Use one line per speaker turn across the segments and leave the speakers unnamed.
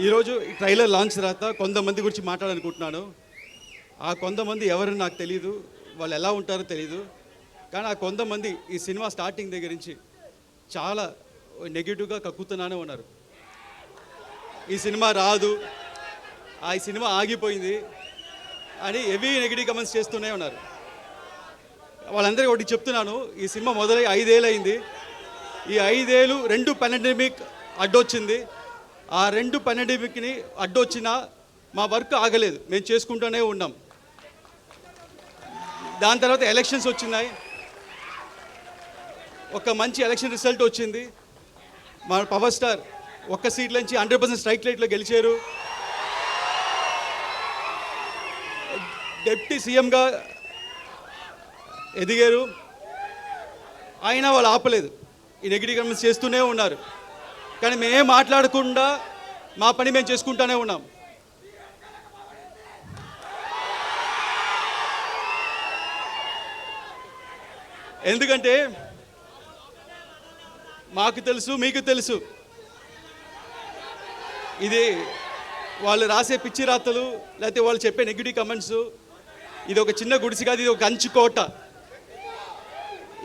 ఈరోజు ఈ trailer launch తర్వాత కొంతమంది గురించి మాట్లాడాలనుకుంటున్నాను. ఆ కొంతమంది ఎవరని నాకు తెలియదు, వాళ్ళు ఎలా ఉంటారో తెలియదు. కానీ ఆ కొంతమంది ఈ సినిమా స్టార్టింగ్ దగ్గర నుంచి చాలా నెగిటివ్గా కక్కుతున్నానే ఉన్నారు. ఈ సినిమా రాదు, ఈ సినిమా ఆగిపోయింది అని హెవీ నెగిటివ్ కమెంట్స్ చేస్తూనే ఉన్నారు. వాళ్ళందరికీ ఒకటి చెప్తున్నాను, ఈ సినిమా మొదలై 5 ఏళ్ళు అయింది. ఈ 5 ఏళ్ళు 2 పాండమిక్ అడ్డొచ్చింది. ఆ 2 పాండమిక్ని అడ్డొచ్చినా మా వర్క్ ఆగలేదు, మేము చేసుకుంటూనే ఉన్నాం. దాని తర్వాత ఎలక్షన్స్ వచ్చినాయి, ఒక మంచి ఎలక్షన్ రిజల్ట్ వచ్చింది. మా పవర్ స్టార్ ఒక్క సీట్ నుంచి 100% స్ట్రైక్ రేట్లో గెలిచారు. డిప్యూటీ సీఎంగా ఎదిగారు. అయినా వాళ్ళు ఆపలేదు, ఈ నెగిటివ్ కమెంట్స్ చేస్తూనే ఉన్నారు. కానీ మేమేం మాట్లాడకుండా మా పని మేము చేసుకుంటూనే ఉన్నాం. ఎందుకంటే మాకు తెలుసు, మీకు తెలుసు, ఇది వాళ్ళు రాసే పిచ్చి రాతలు లేకపోతే వాళ్ళు చెప్పే నెగిటివ్ కమెంట్స్, ఇది ఒక చిన్న గుడిసి కాదు, ఇది ఒక కంచుకోట.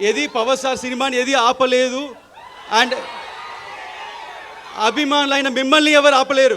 ఏది పవర్ స్టార్ సినిమాని ఏది ఆపలేదు. అండ్ అభిమానులైన మిమ్మల్ని ఎవరు ఆపలేరు.